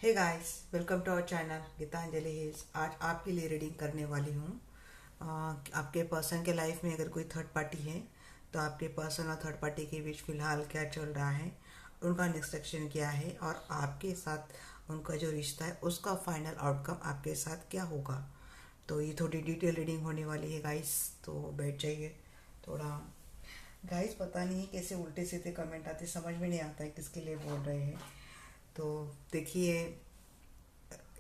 Hey guys, welcome to our channel Geetanjali Hills. आज आपके लिए रीडिंग करने वाली हूँ। आपके पर्सन के लाइफ में अगर कोई थर्ड पार्टी है तो आपके पर्सन और थर्ड पार्टी के बीच फिलहाल क्या चल रहा है, उनका नेक्स्ट एक्शन क्या है और आपके साथ उनका जो रिश्ता है उसका फाइनल आउटकम आपके साथ क्या होगा। तो ये थोड़ी डिटेल रीडिंग होने वाली है गाइस, तो बैठ जाइए थोड़ा। गाइस, पता नहीं कैसे उल्टे सीधे कमेंट आते, समझ में नहीं आता है किसके लिए बोल रहे हैं। तो देखिए,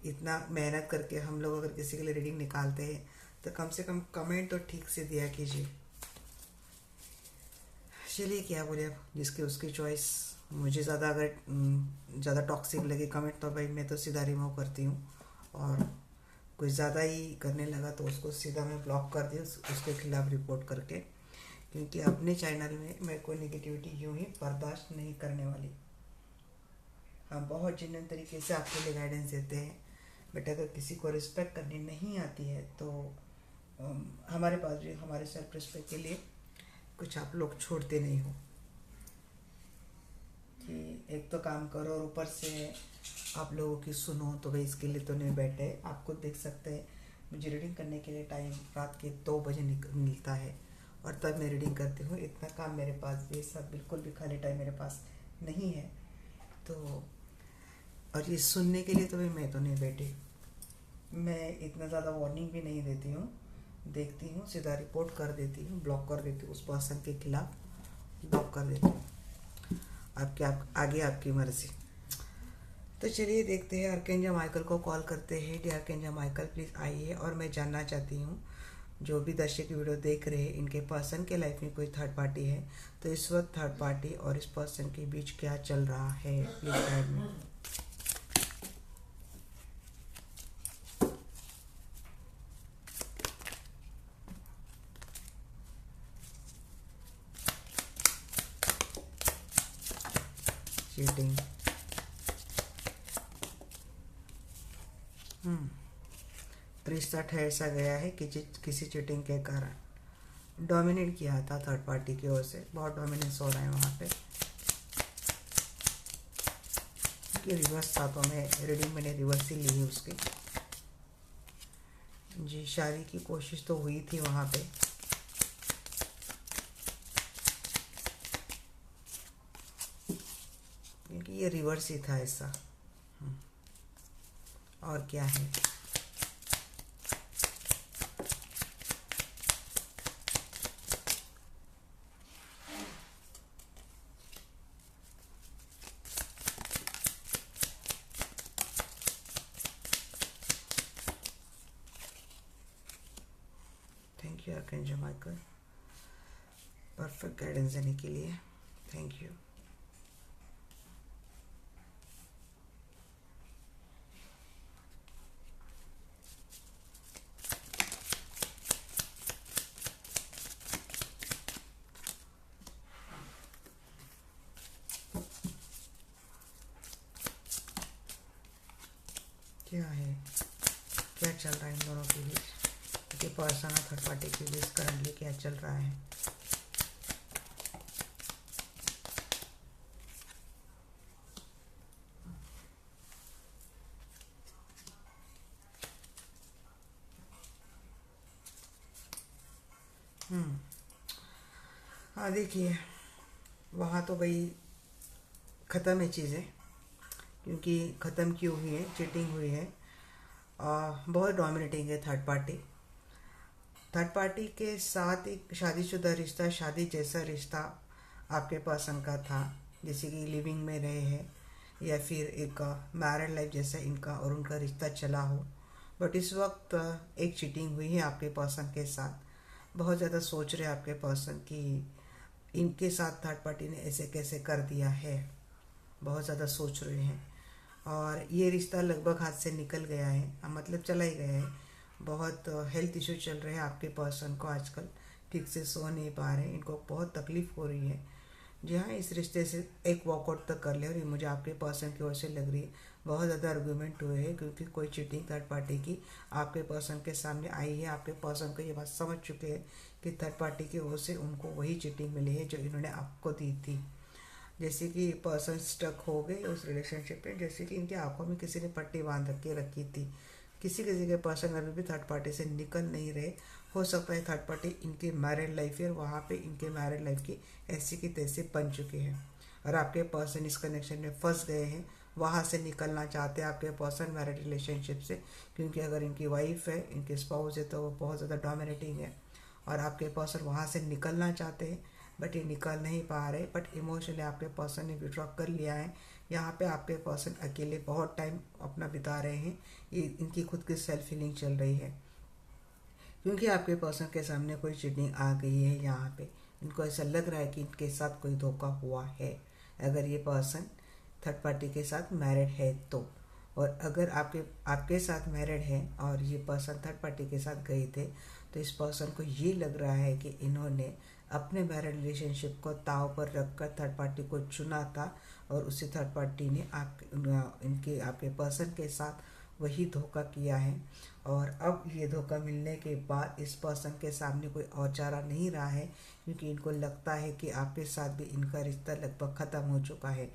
इतना मेहनत करके हम लोग अगर किसी के लिए रीडिंग निकालते हैं तो कम से कम कमेंट तो ठीक से दिया कीजिए। चलिए, क्या बोले, अब जिसकी उसकी चॉइस। मुझे ज़्यादा अगर ज़्यादा टॉक्सिक लगे कमेंट तो भाई मैं तो सीधा रिमूव करती हूँ, और कुछ ज़्यादा ही करने लगा तो उसको सीधा मैं ब्लॉक कर दी, उसके खिलाफ रिपोर्ट करके। क्योंकि अपने चैनल में मैं कोई नेगेटिविटी यूँ ही बर्दाश्त नहीं करने वाली। हम बहुत जेन्युइन तरीके से आपके लिए गाइडेंस देते हैं, बट अगर किसी को रिस्पेक्ट करनी नहीं आती है तो हमारे पास भी हमारे सेल्फ रिस्पेक्ट के लिए कुछ आप लोग छोड़ते नहीं हो कि एक तो काम करो और ऊपर से आप लोगों की सुनो। तो भाई इसके लिए तो नहीं बैठे। आप खुद देख सकते हैं, मुझे रीडिंग करने के लिए टाइम रात के 2 बजे मिलता है और तब मैं रीडिंग करती हूँ। इतना काम मेरे पास भी, सब बिल्कुल भी खाली टाइम मेरे पास नहीं है। तो और ये सुनने के लिए तो भाई मैं तो नहीं बैठी। मैं इतना ज़्यादा वार्निंग भी नहीं देती हूँ, देखती हूँ सीधा रिपोर्ट कर देती हूँ, ब्लॉक कर देती हूँ, उस पर्सन के खिलाफ ब्लॉक कर देती हूँ। आगे आपकी मर्जी। तो चलिए देखते हैं, आर्कएंजल माइकल को कॉल करते हैं। डी आर्कएंजल माइकल प्लीज़ आइए। और मैं जानना चाहती हूँ, जो भी दर्शक वीडियो देख रहे हैं, इनके पर्सन के लाइफ में कोई थर्ड पार्टी है तो इस वक्त थर्ड पार्टी और इस पर्सन के बीच क्या चल रहा है, प्लीज़ गाइड में। चीटिंग। रिश्ता ठहर सा गया है किसी चीटिंग के कारण। डोमिनेट किया था थर्ड पार्टी की ओर से, बहुत डोमिनेंस हो रहा है वहाँ पे। कि रिवर्स था तो मैं रीडिंग मैंने रिवर्स ही ली उसकी। जी, शादी की कोशिश तो हुई थी वहाँ पे। क्योंकि ये रिवर्स ही था ऐसा। और क्या है, thank you archangel Michael, perfect guidance देने के लिए थैंक यू। क्या है, क्या चल रहा है इन दोनों के बीच, कि पर्सन और थर्ड पार्टी के बीच करंटली क्या चल रहा है। हाँ देखिए, वहाँ तो भाई ख़त्म है चीज़ें। क्योंकि ख़त्म क्यों हुई है, चीटिंग हुई है। बहुत डोमिनेटिंग है थर्ड पार्टी। थर्ड पार्टी के साथ एक शादीशुदा रिश्ता, शादी जैसा रिश्ता आपके पर्सन का था, जैसे कि लिविंग में रहे हैं या फिर एक मैरिड लाइफ जैसा इनका और उनका रिश्ता चला हो। बट इस वक्त एक चीटिंग हुई है आपके पर्सन के साथ। बहुत ज़्यादा सोच रहे हैं आपके पर्सन कि इनके साथ थर्ड पार्टी ने ऐसे कैसे कर दिया है, बहुत ज़्यादा सोच रहे हैं। और ये रिश्ता लगभग हाथ से निकल गया है, मतलब चला ही गया है। बहुत हेल्थ इशू चल रहे हैं आपके पर्सन को आजकल, ठीक से सो नहीं पा रहे हैं, इनको बहुत तकलीफ़ हो रही है। जी हाँ, इस रिश्ते से एक वॉकआउट तक कर ले, और ये मुझे आपके पर्सन की ओर से लग रही है। बहुत ज़्यादा आर्गूमेंट हुए हैं क्योंकि कोई चीटिंग थर्ड पार्टी की आपके पर्सन के सामने आई है। आपके पर्सन को ये बात समझ चुके हैं कि थर्ड पार्टी की ओर से उनको वही चीटिंग मिली है जो इन्होंने आपको दी थी। जैसे कि पर्सन स्टक हो गए उस रिलेशनशिप में, जैसे कि इनकी आंखों में किसी ने पट्टी बांध के रखी थी। किसी किसी के पर्सन अभी भी थर्ड पार्टी से निकल नहीं रहे। हो सकता है थर्ड पार्टी इनकी मैरिड लाइफ है और वहाँ पे इनके मैरिड लाइफ की ऐसी की तैसी बन चुकी है और आपके पर्सन इस कनेक्शन में फंस गए हैं, वहाँ से निकलना चाहते हैं आपके पर्सन मैरिड रिलेशनशिप से। क्योंकि अगर इनकी वाइफ है, इनकी स्पाउस है, तो वो बहुत ज़्यादा डोमिनेटिंग है और आपके पर्सन वहाँ से निकलना चाहते हैं बट ये निकल नहीं पा रहे। बट इमोशनली आपके पर्सन ने विड्रॉ कर लिया है। यहाँ पे आपके पर्सन अकेले बहुत टाइम अपना बिता रहे हैं। ये इनकी खुद की सेल्फ हीलिंग चल रही है क्योंकि आपके पर्सन के सामने कोई चीटिंग आ गई है। यहाँ पे इनको ऐसा लग रहा है कि इनके साथ कोई धोखा हुआ है अगर ये पर्सन थर्ड पार्टी के साथ मैरिड है तो। और अगर आपके आपके साथ मैरिड है और ये पर्सन थर्ड पार्टी के साथ गए थे तो इस पर्सन को ये लग रहा है कि इन्होंने अपने मैरिड रिलेशनशिप को ताव पर रखकर थर्ड पार्टी को चुना था और उसी थर्ड पार्टी ने इनके आपके पर्सन के साथ वही धोखा किया है। और अब ये धोखा मिलने के बाद इस पर्सन के सामने कोई और चारा नहीं रहा है क्योंकि इनको लगता है कि आपके साथ भी इनका रिश्ता लगभग ख़त्म हो चुका है।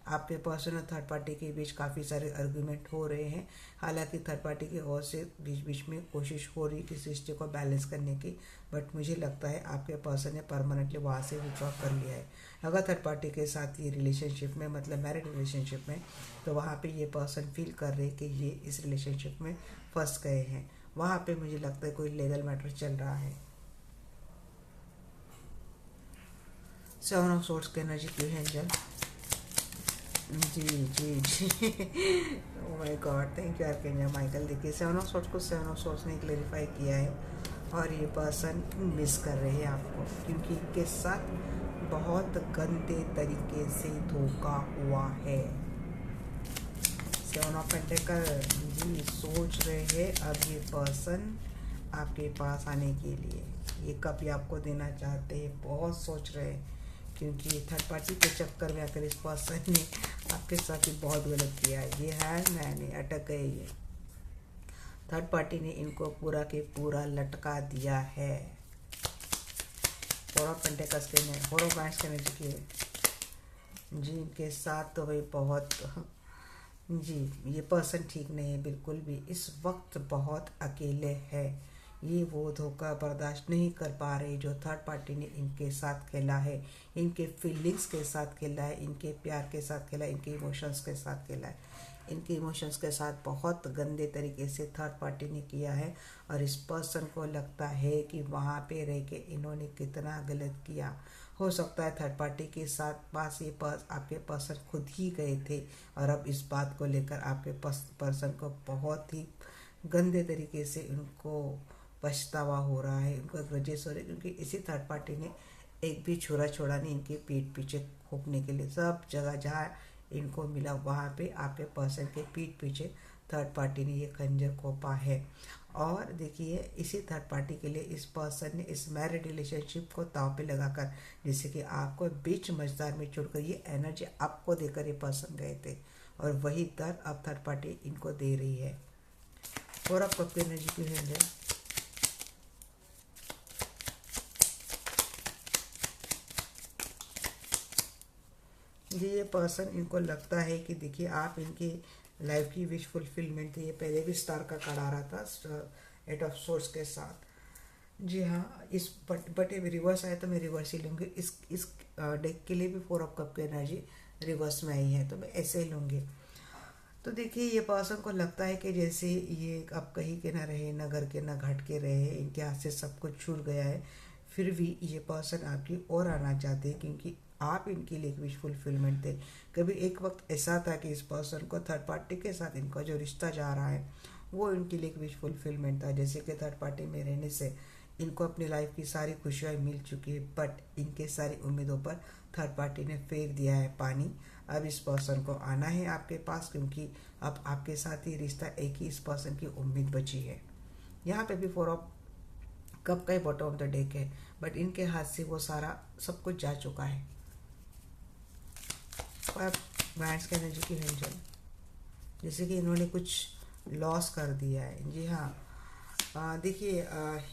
आपके पर्सन और थर्ड पार्टी के बीच काफ़ी सारे आर्गुमेंट हो रहे हैं। हालांकि थर्ड पार्टी की ओर से बीच बीच में कोशिश हो रही किसी रिश्ते को बैलेंस करने की, बट मुझे लगता है आपके पर्सन ने परमानेंटली वहाँ से विड्रॉ कर लिया है। अगर थर्ड पार्टी के साथ ये रिलेशनशिप में मतलब मैरिड रिलेशनशिप में, तो वहाँ पे ये पर्सन फील कर रहे कि ये इस रिलेशनशिप में फंस गए हैं। वहाँ पे मुझे लगता है कोई लीगल मैटर चल रहा है। सेवन ऑफ सोर्ड्स की एनर्जी क्यों है एंजल? जी जी जी oh my god, thank you archangel Michael. देखिए सेवन ऑफ सोर्ड्स को सेवन ऑफ सोर्ड्स ने क्लेरिफाई किया है और ये पर्सन मिस कर रहे हैं आपको क्योंकि इनके साथ बहुत गंदे तरीके से धोखा हुआ है। सेवन ऑफ पेंटिकल जी सोच रहे हैं अब ये पर्सन आपके पास आने के लिए, ये कब ये आपको देना चाहते हैं, बहुत सोच रहे हैं क्योंकि थर्ड पार्टी के चक्कर में आकर इस पर्सन ने आपके साथ ही बहुत गलत किया है। ये है मैंने अटक गए, ये थर्ड पार्टी ने इनको पूरा के पूरा लटका दिया है। फोर ऑफ पेंटिकल्स के ने फोर ऑफ वांड्स के ने जी इनके साथ तो भाई बहुत जी ये पर्सन ठीक नहीं है बिल्कुल भी, इस वक्त बहुत अकेले है। ये वो धोखा बर्दाश्त नहीं कर पा रहे जो थर्ड पार्टी ने इनके साथ खेला है, इनके फीलिंग्स के साथ खेला है, इनके प्यार के साथ खेला है, इनके इमोशंस के साथ खेला है। इनके इमोशंस के साथ बहुत गंदे तरीके से थर्ड पार्टी ने किया है और इस पर्सन को लगता है कि वहाँ पे रह के इन्होंने कितना गलत किया। हो सकता है थर्ड पार्टी के साथ पास ये आपके पर्सन खुद ही गए थे और अब इस बात को लेकर आपके पर्सन को बहुत ही गंदे तरीके से उनको पछतावा हो रहा है, उनको ग्रजेस हो रहे क्योंकि इसी थर्ड पार्टी ने एक भी छुरा छोड़ा नहीं इनके पीठ पीछे खोपने के लिए। सब जगह जहाँ इनको मिला वहाँ पे आपके पर्सन के पीठ पीछे थर्ड पार्टी ने ये खंजर खोपा है। और देखिए इसी थर्ड पार्टी के लिए इस पर्सन ने इस मैरिड रिलेशनशिप को दांव पे लगाकर, जैसे कि आपको बीच मझदार में छोड़कर ये एनर्जी आपको देकर ये पर्सन गए थे और वही दर्द अब थर्ड पार्टी इनको दे रही है। और अब कब की एनर्जी क्यों है? ये पर्सन इनको लगता है कि देखिए आप इनकी लाइफ की विश फुलफिलमेंट थी। ये पहले भी स्टार का कार्ड आ रहा था एट ऑफ सोर्स के साथ। जी हाँ, इस बट ये रिवर्स आया तो मैं रिवर्स ही लूँगी। इस डेक के लिए भी फोर ऑफ कप की एनर्जी रिवर्स में आई है तो मैं ऐसे ही लूँगी। तो देखिए ये पर्सन को लगता है कि जैसे ये अब कहीं के ना रहे, ना घर के ना घाट के रहे, इनके हाथ से सब कुछ छूट गया है, फिर भी ये पर्सन आपकी ओर आना चाहते हैं क्योंकि आप इनके लिए एक विश फुलफिलमेंट थे। कभी एक वक्त ऐसा था कि इस पर्सन को थर्ड पार्टी के साथ इनका जो रिश्ता जा रहा है वो इनके लिए एक विश फुलफिलमेंट था। जैसे कि थर्ड पार्टी में रहने से इनको अपनी लाइफ की सारी खुशियाँ मिल चुकी है बट इनके सारी उम्मीदों पर थर्ड पार्टी ने फेर दिया है पानी। अब इस पर्सन को आना है आपके पास क्योंकि अब आपके साथ ही रिश्ता एक ही इस पर्सन की उम्मीद बची है। यहाँ पे भी फोर ऑफ कप का ही बॉटम ऑफ द डेक है बट इनके हाथ से वो सारा सब कुछ जा चुका है। और बैंड्स के एनर्जी की व्यंजन, जैसे कि इन्होंने कुछ लॉस कर दिया है। जी हाँ, देखिए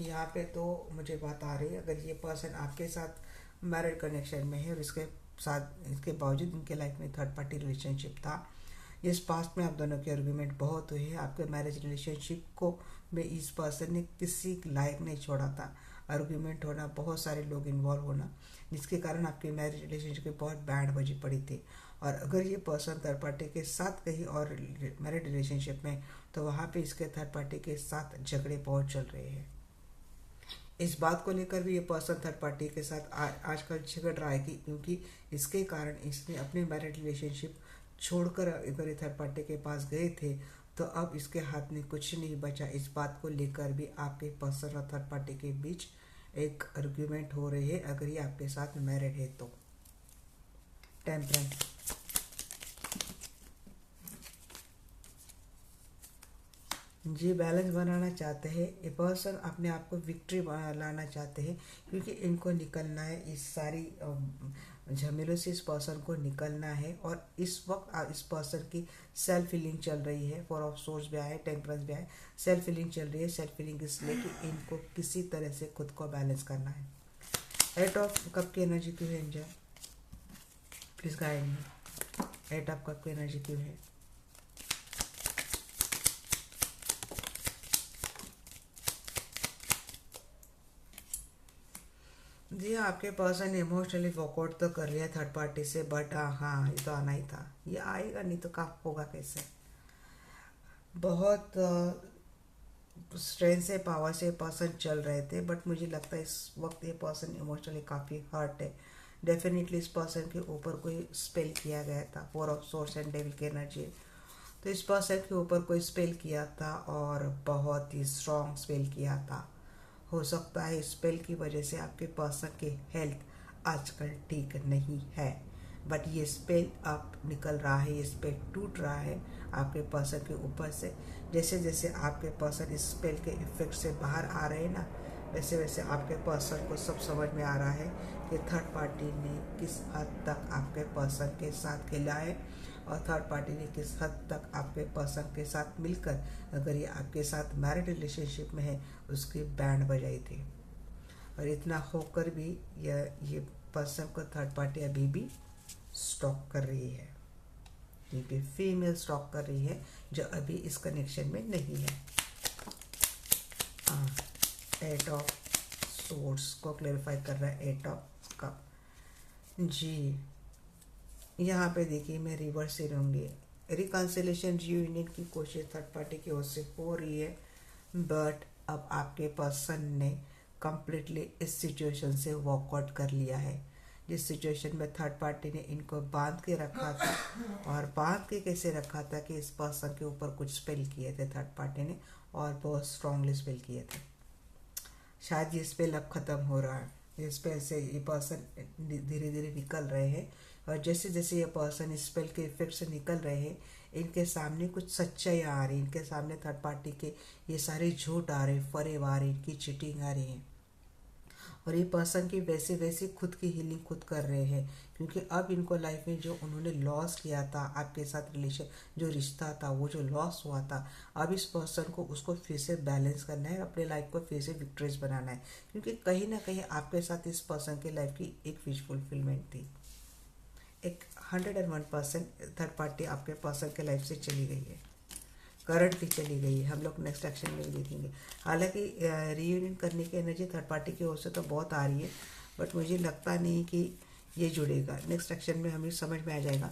यहाँ पे तो मुझे बात आ रही है अगर ये पर्सन आपके साथ मैरिड कनेक्शन में है और इसके साथ इसके बावजूद इनके लाइफ में थर्ड पार्टी रिलेशनशिप था। इस पास्ट में आप दोनों के आर्गुमेंट बहुत हुए हैं। आपके मैरिज रिलेशनशिप को में इस पर्सन ने किसी लायक नहीं छोड़ा था। आर्गुमेंट होना, बहुत सारे लोग इन्वॉल्व होना, जिसके कारण आपके मैरिज रिलेशनशिप की बहुत बैंड बजी पड़ी थी। और अगर ये पर्सन थर्ड पार्टी के साथ कहीं और मैरिड रिलेशनशिप में, तो वहाँ पे इसके थर्ड पार्टी के साथ झगड़े बहुत चल रहे हैं। इस बात को लेकर भी ये पर्सन थर्ड पार्टी के साथ आजकल झगड़ रहा है कि क्योंकि इसके कारण इसने अपने मैरिड रिलेशनशिप छोड़कर अगर थर्ड पार्टी के पास गए थे, तो अब इसके हाथ में कुछ नहीं बचा। इस बात को लेकर भी आपके पर्सन और थर्ड पार्टी के बीच एक आर्ग्यूमेंट हो रही है, अगर ये आपके साथ मैरिड है तो। टेम्परेंस, जी बैलेंस बनाना चाहते हैं ये पर्सन, अपने आप को विक्ट्री लाना चाहते हैं, क्योंकि इनको निकलना है इस सारी झमेलों से। इस पर्सन को निकलना है और इस वक्त इस पर्सन की सेल्फ फीलिंग चल रही है। फॉर ऑफ सोर्स भी आए, टेम्परेंस भी आए, सेल्फ फीलिंग चल रही है। सेल्फ फीलिंग इसलिए कि इनको किसी तरह से खुद को बैलेंस करना है। एट ऑफ कप की एनर्जी क्यों है enjoy, please guide me. Eight of cup की एनर्जी क्यों है? जी आपके पर्सन ने इमोशनली वॉकआउट तो कर लिया थर्ड पार्टी से, बट हाँ ये तो आना ही था, ये आएगा, नहीं तो कब होगा कैसे। बहुत स्ट्रेंथ से, पावर से पर्सन चल रहे थे, बट मुझे लगता है इस वक्त ये पर्सन इमोशनली काफ़ी हर्ट है। डेफिनेटली इस पर्सन के ऊपर कोई स्पेल किया गया था। Four of source and devil की एनर्जी, तो इस पर्सन के ऊपर कोई स्पेल किया था और बहुत ही स्ट्रॉन्ग स्पेल किया था। हो सकता है स्पेल की वजह से आपके पर्सन की हेल्थ आजकल ठीक नहीं है, बट ये स्पेल अब निकल रहा है, ये स्पेल टूट रहा है आपके पर्सन के ऊपर से। जैसे जैसे आपके पर्सन इस स्पेल के इफेक्ट से बाहर आ रहे हैं ना, वैसे वैसे आपके पर्सन को सब समझ में आ रहा है कि थर्ड पार्टी ने किस हद तक आपके पर्सन के साथ खेला है और थर्ड पार्टी ने किस हद तक आपके पर्सन के साथ मिलकर, अगर ये आपके साथ मैरिड रिलेशनशिप में है, उसकी बैंड बजाई थी। और इतना होकर भी ये पर्सन को थर्ड पार्टी अभी भी स्टॉक कर रही है, क्योंकि फीमेल स्टॉक कर रही है जो अभी इस कनेक्शन में नहीं है। हाँ, एट ऑफ सोर्स को क्लेरिफाई कर रहा है, एट ऑफ कप। जी यहाँ पे देखिए मैं रिवर्स से रहूँगी। रिकन्सिलेशन रीयूनियन की कोशिश थर्ड पार्टी की ओर से हो रही है, बट अब आपके पर्सन ने कम्प्लीटली इस सिचुएशन से वॉकआउट कर लिया है। जिस सिचुएशन में थर्ड पार्टी ने इनको बांध के रखा था, और बांध के कैसे रखा था कि इस पर्सन के ऊपर कुछ स्पेल किए थे थर्ड पार्टी ने, और बहुत स्ट्रांगली स्पेल किए थे। शायद ये स्पेल अब ख़त्म हो रहा है। इस स्पेल से ये पर्सन धीरे धीरे निकल रहे हैं, और जैसे जैसे ये पर्सन इस स्पेल के इफेक्ट से निकल रहे हैं, इनके सामने कुछ सच्चाई आ रही है। इनके सामने थर्ड पार्टी के ये सारे झूठ आ रहे, फरेब आ रही, इनकी चीटिंग आ रही है, और ये पर्सन की वैसे वैसे खुद की हीलिंग खुद कर रहे हैं, क्योंकि अब इनको लाइफ में जो उन्होंने लॉस किया था आपके साथ रिलेशन, जो रिश्ता था, वो जो लॉस हुआ था, अब इस पर्सन को उसको फिर से बैलेंस करना है, अपने लाइफ को फिर से विक्ट्रीज बनाना है, क्योंकि कहीं ना कहीं आपके साथ इस पर्सन के लाइफ की एक विश फुलफिलमेंट थी। एक 101% थर्ड पार्टी आपके पर्सन के लाइफ से चली गई है, करंटली चली गई है। हम लोग नेक्स्ट एक्शन में भी देखेंगे। हालांकि रीयूनियन करने की एनर्जी थर्ड पार्टी की ओर से तो बहुत आ रही है, बट मुझे लगता नहीं कि ये जुड़ेगा। नेक्स्ट एक्शन में हमें समझ में आ जाएगा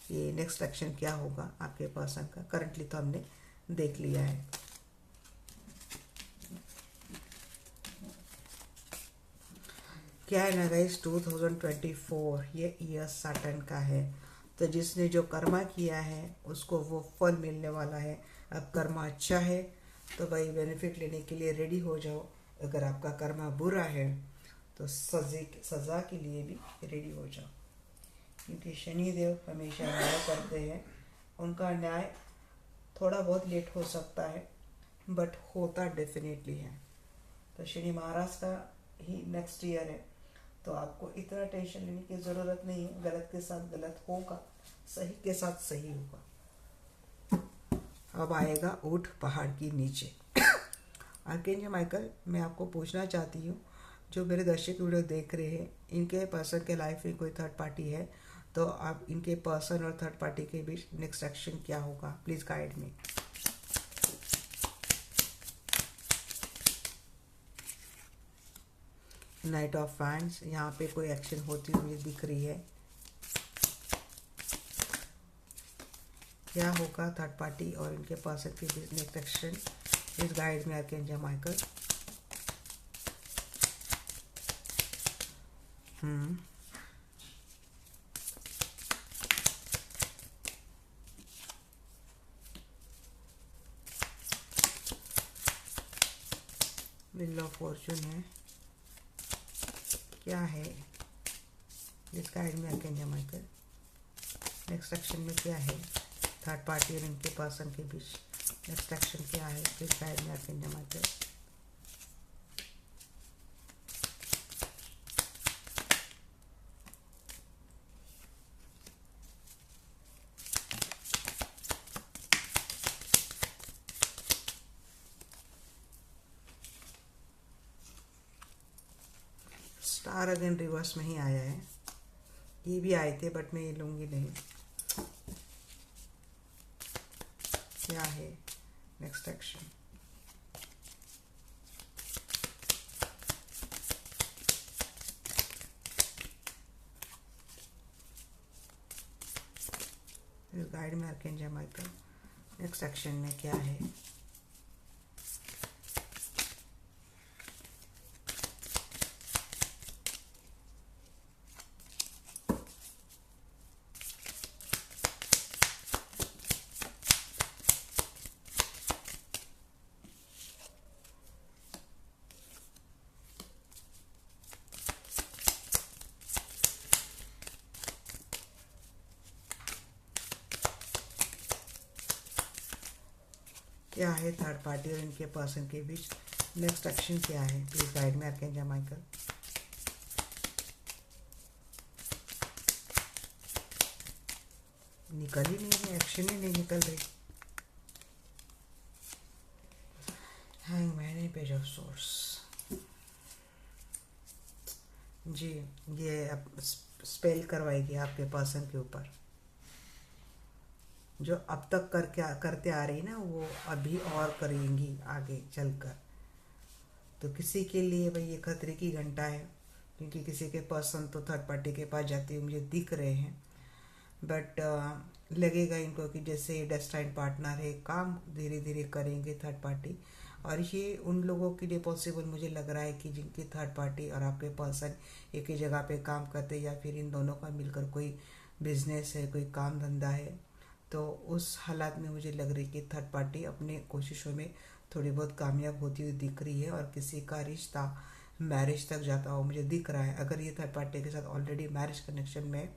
कि नेक्स्ट एक्शन क्या होगा आपके पर्सन का। करंटली तो हमने देख लिया है। क्या है ना गाइस, 2024 ये ईयर सैटर्न का है, तो जिसने जो कर्मा किया है उसको वो फल मिलने वाला है। अब कर्मा अच्छा है तो भाई बेनिफिट लेने के लिए रेडी हो जाओ। अगर आपका कर्मा बुरा है तो सज़ा के लिए भी रेडी हो जाओ, क्योंकि शनिदेव हमेशा न्याय करते हैं। उनका न्याय थोड़ा बहुत लेट हो सकता है, बट होता डेफिनेटली है। तो शनि महाराज का ही नेक्स्ट ईयर है, तो आपको इतना टेंशन लेने की ज़रूरत नहीं है। गलत के साथ गलत होगा, सही के साथ सही होगा। अब आएगा ऊंट पहाड़ की नीचे। आर्कएंजल माइकल, मैं आपको पूछना चाहती हूँ जो मेरे दर्शक वीडियो देख रहे हैं, इनके पर्सन के लाइफ में कोई थर्ड पार्टी है तो आप इनके पर्सन और थर्ड पार्टी के बीच नेक्स्ट एक्शन क्या होगा, please guide me. Night of fans, यहाँ पे कोई एक्शन होती हुई मुझे दिख रही है। क्या होगा थर्ड पार्टी और इनके पर्सन के बीच next action, please guide me archangel Michael. Wheel of fortune है, क्या है, please guide me archangel Michael. Next action में क्या है थर्ड पार्टी और इनके पर्सन के बीच नेक्स्ट एक्शन क्या है, please guide me archangel Michael. Star again reverse में ही आया है, ये भी आए थे बट मैं ये लूँगी नहीं। क्या है next action, guide me archangel Michael. Next action में क्या है, क्या है थर्ड पार्टी और इनके पर्सन के बीच नेक्स्ट एक्शन क्या है, please guide me archangel Michael. निकल ही नहीं रही, एक्शन ही नहीं निकल रही। Hangman, page of swords. जी, ये अब स्पेल करवाएगी आपके पर्सन के ऊपर, जो अब तक करते आ रही ना वो अभी और करेंगी आगे चलकर। तो किसी के लिए भाई ये खतरे की घंटा है, क्योंकि किसी के पर्सन तो थर्ड पार्टी के पास जाते हुए मुझे दिख रहे हैं। बट लगेगा इनको कि जैसे डेस्टाइन पार्टनर है, काम धीरे धीरे करेंगे थर्ड पार्टी। और ये उन लोगों के लिए पॉसिबल मुझे लग रहा है कि जिनकी थर्ड पार्टी और आपके पर्सन एक ही जगह पे काम करते, या फिर इन दोनों का मिलकर कोई बिजनेस है, कोई काम धंधा है, तो उस हालात में मुझे लग रही है कि थर्ड पार्टी अपने कोशिशों में थोड़ी बहुत कामयाब होती हुई दिख रही है और किसी का रिश्ता मैरिज तक जाता हुआ मुझे दिख रहा है। अगर ये थर्ड पार्टी के साथ ऑलरेडी मैरिज कनेक्शन में,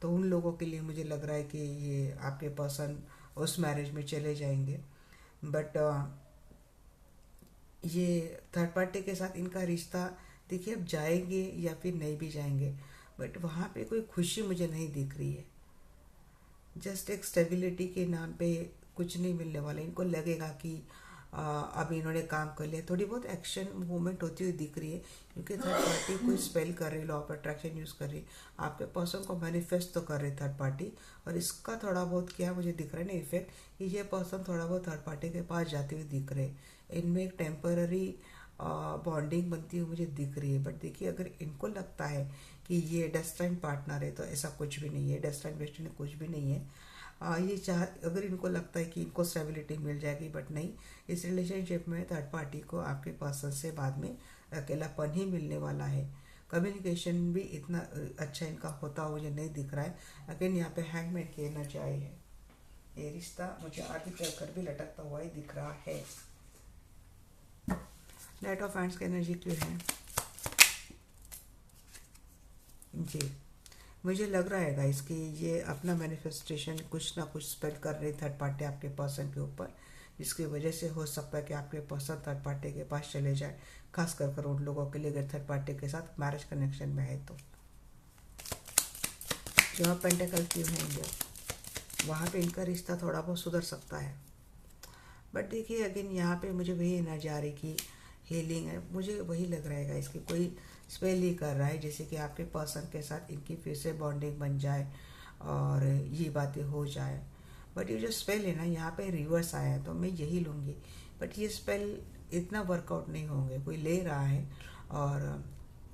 तो उन लोगों के लिए मुझे लग रहा है कि ये आपके पर्सन उस मैरिज में चले जाएंगे। बट ये थर्ड पार्टी के साथ इनका रिश्ता देखिए अब जाएंगे या फिर नहीं भी जाएंगे, बट वहाँ पे कोई खुशी मुझे नहीं दिख रही है। जस्ट एक स्टेबिलिटी के नाम पे कुछ नहीं मिलने वाला। इनको लगेगा कि अब इन्होंने काम कर लिया, थोड़ी बहुत एक्शन मूवमेंट होती हुई दिख रही है, क्योंकि थर्ड पार्टी कोई स्पेल कर रही है, लॉ ऑफ अट्रैक्शन यूज़ कर रही है, आपके पर्सन को मैनिफेस्ट तो कर रही है थर्ड पार्टी। और इसका थोड़ा बहुत क्या मुझे दिख रहा है ना इफेक्ट, कि ये पर्सन थोड़ा बहुत थर्ड पार्टी के पास जाते हुए दिख रहे हैं। इनमें एक टेम्पररी बॉन्डिंग बनती हुई मुझे दिख रही है। बट देखिए अगर इनको लगता है कि ये डेस्टाइन पार्टनर है, तो ऐसा कुछ भी नहीं है, डेस्टाइन वेस्टाइन कुछ भी नहीं है। ये चाह अगर इनको लगता है कि इनको स्टेबिलिटी मिल जाएगी, बट नहीं, इस रिलेशनशिप में थर्ड पार्टी को आपके पर्सन से बाद में अकेलापन ही मिलने वाला है। कम्युनिकेशन भी इतना अच्छा इनका होता हुआ मुझे नहीं दिख रहा है। अगेन यहाँ पे हैंगमैन की एनर्जी आई है, ये रिश्ता मुझे आगे चलकर भी लटकता हुआ ही दिख रहा है। नाइट ऑफ हैंड्स की एनर्जी क्यों है जी, मुझे लग रहा है गाइस कि ये अपना मैनिफेस्टेशन कुछ ना कुछ स्पेल कर रही थर्ड पार्टी आपके पर्सन के ऊपर, जिसकी वजह से हो सकता है कि आपके पर्सन थर्ड पार्टी के पास चले जाए। खास कर उन लोगों के लिए अगर थर्ड पार्टी के साथ मैरिज कनेक्शन में है तो। जहाँ पेंटिकल क्यों है वहाँ पे इनका रिश्ता थोड़ा बहुत सुधर सकता है। बट देखिए अगेन यहाँ पे मुझे वही एनर्जी आ रही कि हीलिंग है, मुझे वही लग रहा है इसकी कोई स्पेल ही कर रहा है, जैसे कि आपके पर्सन के साथ इनकी फिर से बॉन्डिंग बन जाए और ये बातें हो जाए। बट ये जो स्पेल है ना यहाँ पे रिवर्स आया है, तो मैं यही लूँगी। बट ये स्पेल इतना वर्कआउट नहीं होंगे, कोई ले रहा है। और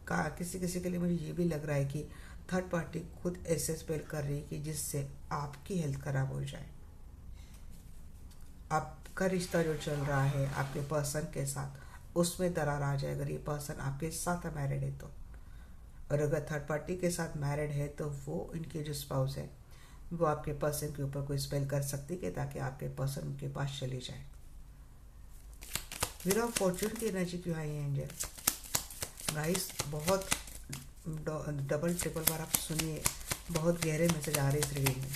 किसी किसी के लिए मुझे ये भी लग रहा है कि थर्ड पार्टी खुद ऐसे स्पेल कर रही है कि जिससे आपकी हेल्थ खराब हो जाए। आपका रिश्ता जो चल रहा है आपके पर्सन के साथ, उसमें दरार आ जाए अगर ये पर्सन आपके साथ मैरिड है तो। और अगर थर्ड पार्टी के साथ मैरिड है तो वो इनके जो स्पाउस है वो आपके पर्सन के ऊपर कोई स्पेल कर सकती है ताकि आपके पर्सन उनके पास चले जाए। व्हील ऑफ फॉर्चून की एनर्जी क्यों आई है एंजल? गाइस बहुत डबल ट्रिपल बार आप सुनिए, बहुत गहरे मैसेज आ रहे इस रीडिंग में।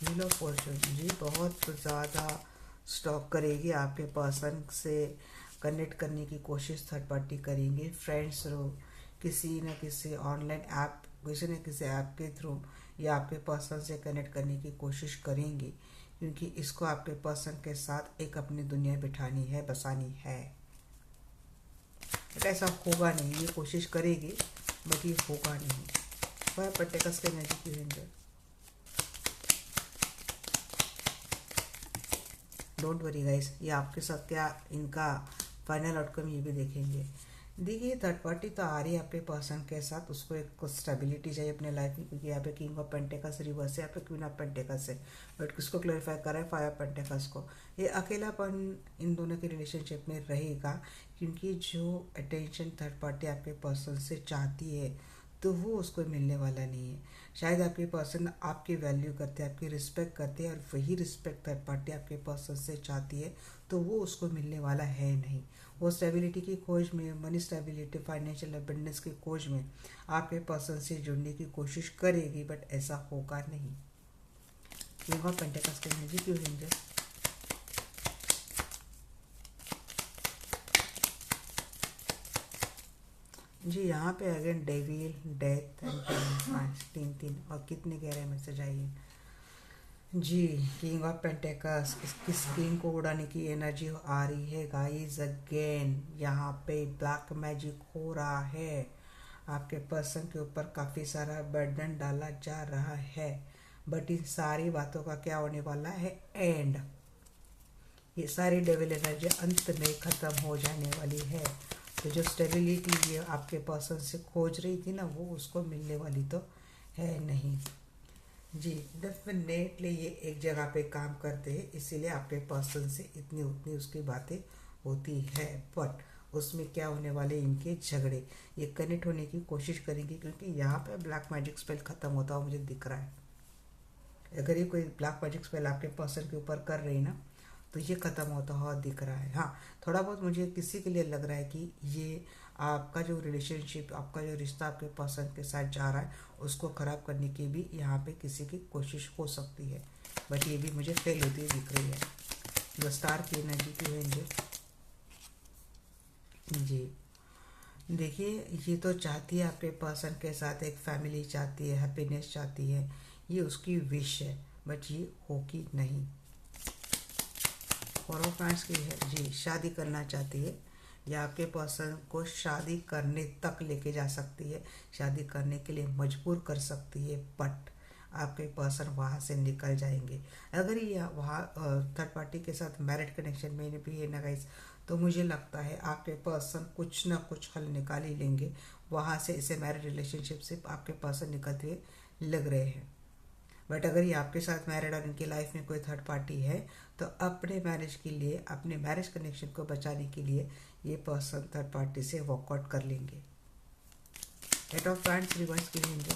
व्हील ऑफ फॉर्चून जी बहुत ज़्यादा स्टॉक करेगी, आपके पर्सन से कनेक्ट करने की कोशिश थर्ड पार्टी करेंगे। फ्रेंड्स थ्रू, किसी न किसी ऑनलाइन ऐप, किसी न किसी ऐप के थ्रू या आपके पर्सन से कनेक्ट करने की कोशिश करेंगी, क्योंकि इसको आपके पर्सन के साथ एक अपनी दुनिया बिठानी है, बसानी है। बट ऐसा होगा नहीं, ये कोशिश करेगी बट ये होगा नहीं। वह पेंटिकल्स की एनर्जी की है। डोंट वरी गाइस, ये आपके साथ क्या इनका फाइनल आउटकम ये भी देखेंगे। देखिए थर्ड पार्टी तो आ रही है आपके पर्सन के साथ, उसको एक स्टेबिलिटी चाहिए अपने लाइफ में, क्योंकि यहाँ पे किंग ऑफ पेंटिकल्स रिवर्स है, यहाँ पे क्वीन ऑफ पेंटिकल्स है। बट किसको क्लैरिफाई कर रहा है? फाइव ऑफ पेंटिकल्स को। ये अकेलापन इन दोनों के रिलेशनशिप में रहेगा, क्योंकि जो अटेंशन थर्ड पार्टी आपके पर्सन से चाहती है तो वो उसको मिलने वाला नहीं है। शायद आपके पर्सन आपकी वैल्यू करते हैं, आपकी रिस्पेक्ट करते हैं, और वही रिस्पेक्ट थर्ड पार्टी आपके पर्सन से चाहती है तो वो उसको मिलने वाला है नहीं। वो स्टेबिलिटी की खोज में, मनी स्टेबिलिटी, फाइनेंशियल अबंडेंस की खोज में आपके पर्सन से जुड़ने की कोशिश करेगी, बट ऐसा होगा नहीं। किंग ऑफ पेंटिकल्स की एनर्जी क्यों है? जी यहाँ पे अगेन डेविल, डेथ एंड तीन तीन और कितने गहरे मैसेज आइए जी। किंग ऑफ पेंटिकल्स, किस किंग को उड़ाने की एनर्जी आ रही है गाइस? अगेन यहाँ पे ब्लैक मैजिक हो रहा है, आपके पर्सन के ऊपर काफ़ी सारा बर्डन डाला जा रहा है। बट इन सारी बातों का क्या होने वाला है? एंड। ये सारी डेविल एनर्जी अंत में ख़त्म हो जाने वाली है। तो जो स्टेबिलिटी ये आपके पर्सन से खोज रही थी ना, वो उसको मिलने वाली तो है नहीं जी। डेफिनेटली ये एक जगह पे काम करते हैं, इसीलिए आपके पर्सन से इतनी उतनी उसकी बातें होती है। बट उसमें क्या होने वाले इनके झगड़े, ये कनेक्ट होने की कोशिश करेंगे, क्योंकि यहाँ पे ब्लैक मैजिक स्पेल ख़त्म होता हुआ मुझे दिख रहा है। अगर ये कोई ब्लैक मैजिक स्पेल आपके पर्सन के ऊपर कर रही ना, तो ये ख़त्म होता हुआ दिख रहा है। हाँ, थोड़ा बहुत मुझे किसी के लिए लग रहा है कि ये आपका जो रिलेशनशिप, आपका जो रिश्ता आपके पर्सन के साथ जा रहा है, उसको ख़राब करने की भी यहाँ पे किसी की कोशिश हो सकती है। बट ये भी मुझे फेल होती हुई दिख रही है। जो स्टार की एनर्जी की है जी, देखिए ये तो चाहती है आपके पर्सन के साथ एक फैमिली चाहती है, हैप्पीनेस चाहती है, ये उसकी विश है, बट ये होगी नहीं। फोर ऑफ वांड्स की है जी, शादी करना चाहती है या आपके पर्सन को शादी करने तक लेके जा सकती है, शादी करने के लिए मजबूर कर सकती है, बट आपके पर्सन वहाँ से निकल जाएंगे। अगर ये वहाँ थर्ड पार्टी के साथ मैरिड कनेक्शन में भी है ना गाइस, तो मुझे लगता है आपके पर्सन कुछ ना कुछ हल निकाल ही लेंगे वहाँ से। इसे मैरिड रिलेशनशिप से आपके पर्सन निकलते हुए लग रहे हैं। बट अगर ये आपके साथ मैरिड और इनकी लाइफ में कोई थर्ड पार्टी है, तो अपने मैरिज के लिए, अपने मैरिज कनेक्शन को बचाने के लिए ये पर्सन थर्ड पार्टी से वॉकआउट कर लेंगे। एट ऑफ वांड्स रिवर्स की लेंगे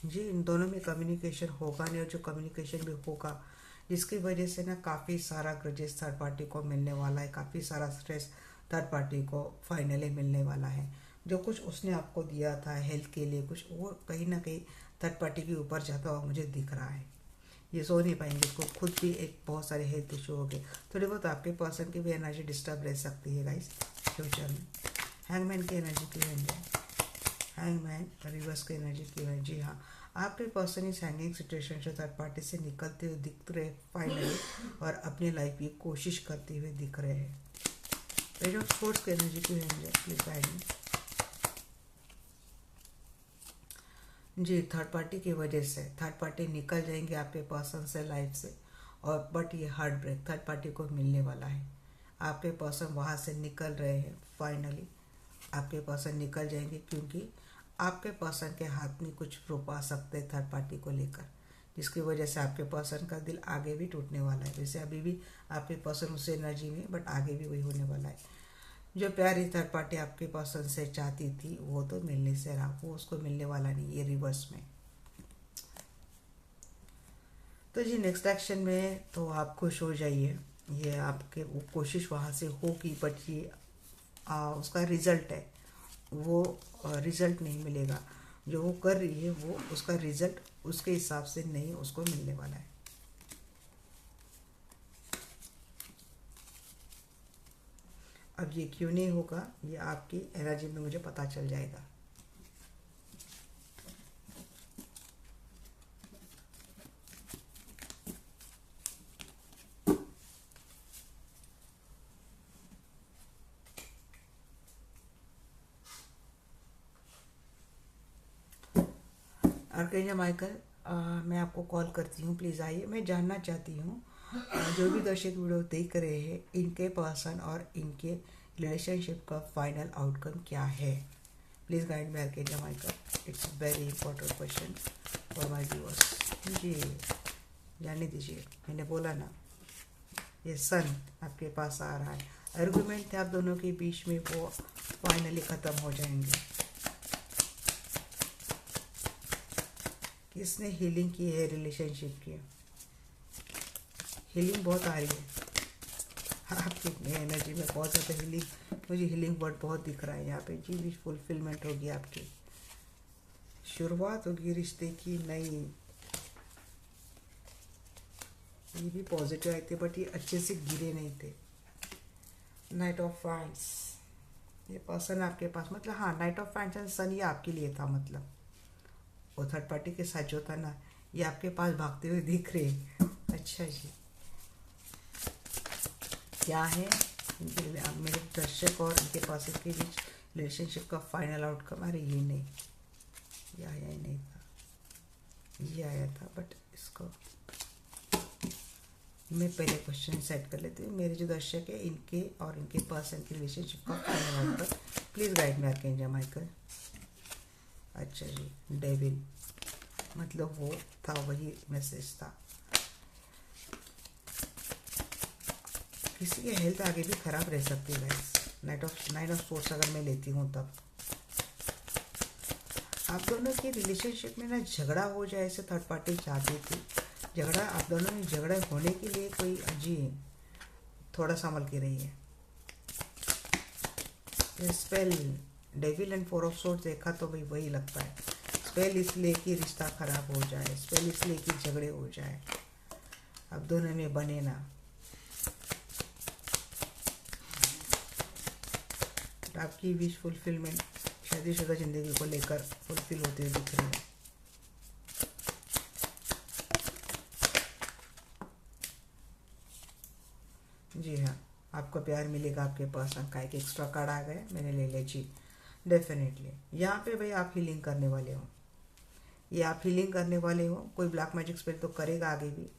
जी। इन दोनों में कम्युनिकेशन होगा नहीं, और जो कम्युनिकेशन भी होगा जिसकी वजह से ना काफ़ी सारा ग्रजेस थर्ड पार्टी को मिलने वाला है, काफ़ी सारा स्ट्रेस थर्ड पार्टी को फाइनली मिलने वाला है। जो कुछ उसने आपको दिया था हेल्थ के लिए कुछ, वो कहीं ना कहीं थर्ड पार्टी के ऊपर जाता हुआ मुझे दिख रहा है। ये सो नहीं पाएंगे, इसको खुद भी एक बहुत सारे हेल्थ इशू हो गए, थोड़ी बहुत आपके पर्सन की भी एनर्जी डिस्टर्ब रह सकती है गाइस फ्यूचर में। हैंगमैन की एनर्जी की है, हैंगमैन रिवर्स की एनर्जी की है जी। हाँ, आपके पर्सन इस हैंगिंग सिचुएशन से थर्ड पार्टी से निकलते हुए दिख रहे फाइनली, और अपनी लाइफ की कोशिश करते हुए दिख रहे हैं। पेज ऑफ स्पोर्ट्स की एनर्जी क्यों है, प्लीज गाइड मी। जी, थर्ड पार्टी की वजह से थर्ड पार्टी निकल जाएंगे आपके पर्सन से लाइफ से, और बट ये हार्ट ब्रेक थर्ड पार्टी को मिलने वाला है। आपके पर्सन वहाँ से निकल रहे हैं फाइनली, आपके पर्सन निकल जाएंगे, क्योंकि आपके पर्सन के हाथ में कुछ रूप आ सकते हैं थर्ड पार्टी को लेकर, जिसकी वजह से आपके पर्सन का दिल आगे भी टूटने वाला है। वैसे अभी भी आपके पर्सन उस एनर्जी में, बट आगे भी वही होने वाला है। जो प्यार ही थर्ड पार्टी आपके पर्सन से चाहती थी वो तो मिलने से रहा, वो उसको मिलने वाला नहीं, ये रिवर्स में। तो जी नेक्स्ट एक्शन में तो आप खुश हो जाइए, ये आपके वो कोशिश वहाँ से होगी, बट ये उसका रिजल्ट है, वो रिजल्ट नहीं मिलेगा। जो वो कर रही है वो उसका रिजल्ट उसके हिसाब से नहीं उसको मिलने वाला है। अब ये क्यों नहीं होगा, ये आपकी एनर्जी में मुझे पता चल जाएगा। आर्कएंजल माइकल, मैं आपको कॉल करती हूँ, प्लीज़ आइए। मैं जानना चाहती हूँ जो भी दर्शक वीडियो देख रहे हैं, इनके पर्सन और इनके रिलेशनशिप का फाइनल आउटकम क्या है। Please guide me archangel Michael, it's very important question for my viewers. जी जाने दीजिए, मैंने बोला ना, ये सन आपके पास आ रहा है। आर्गुमेंट थे आप दोनों के बीच में, वो फाइनली ख़त्म हो जाएंगे। किसने हीलिंग की है रिलेशनशिप की, हीलिंग बहुत आ रही है आपकी एनर्जी में, बहुत ज़्यादा हीलिंग, मुझे हीलिंग वर्ड बहुत दिख रहा है यहाँ पे। जी भी फुलफिलमेंट होगी आपकी, शुरुआत होगी रिश्ते की नई। ये भी पॉजिटिव आए थे, बट ये अच्छे से गिरे नहीं थे। नाइट ऑफ वांड्स, ये पर्सन आपके पास, मतलब हाँ, नाइट ऑफ वांड्स एंड सन ये आपके लिए था, मतलब वो थर्ड पार्टी के साथ जो था ना, ये आपके पास भागते हुए दिख रहे हैं। अच्छा जी, क्या है मेरे दर्शक और इनके पास के बीच रिलेशनशिप का फाइनल आउटकम। अरे ये नहीं, ये आया ही नहीं था, ये आया था, बट इसको मैं पहले क्वेश्चन सेट कर लेती हूँ। मेरे जो दर्शक है, इनके और इनके पर्सन की रिलेशनशिप का final outcome, please guide me archangel Michael. अच्छा जी, डेविल, मतलब वो था, वही मैसेज था। किसी की हेल्थ आगे भी खराब रह सकती है गाइस। नाइन ऑफ स्पोर्ट्स अगर मैं लेती हूँ तब आप दोनों के रिलेशनशिप में ना झगड़ा हो जाए, ऐसे थर्ड पार्टी चाहती थी। झगड़ा आप दोनों में झगड़ा होने के लिए कोई जी थोड़ा संभल के रही है। Spell devil and four of swords देखा तो भाई वही लगता है। स्पेल इसलिए कि रिश्ता खराब हो जाए, स्पेल इसलिए कि झगड़े हो जाए, अब दोनों में बने ना। आपकी विश फुलफिलमेंट शादीशुदा जिंदगी को लेकर फुलफिल होते हुए दिख रही है। जी हाँ, आपको प्यार मिलेगा आपके पास। का एक एक्स्ट्रा कार्ड आ गया, मैंने ले लिया जी। डेफिनेटली यहाँ पे भाई आप हीलिंग करने वाले हो, ये आप हीलिंग करने वाले हो। कोई ब्लैक मैजिक स्पेल तो करेगा आगे भी,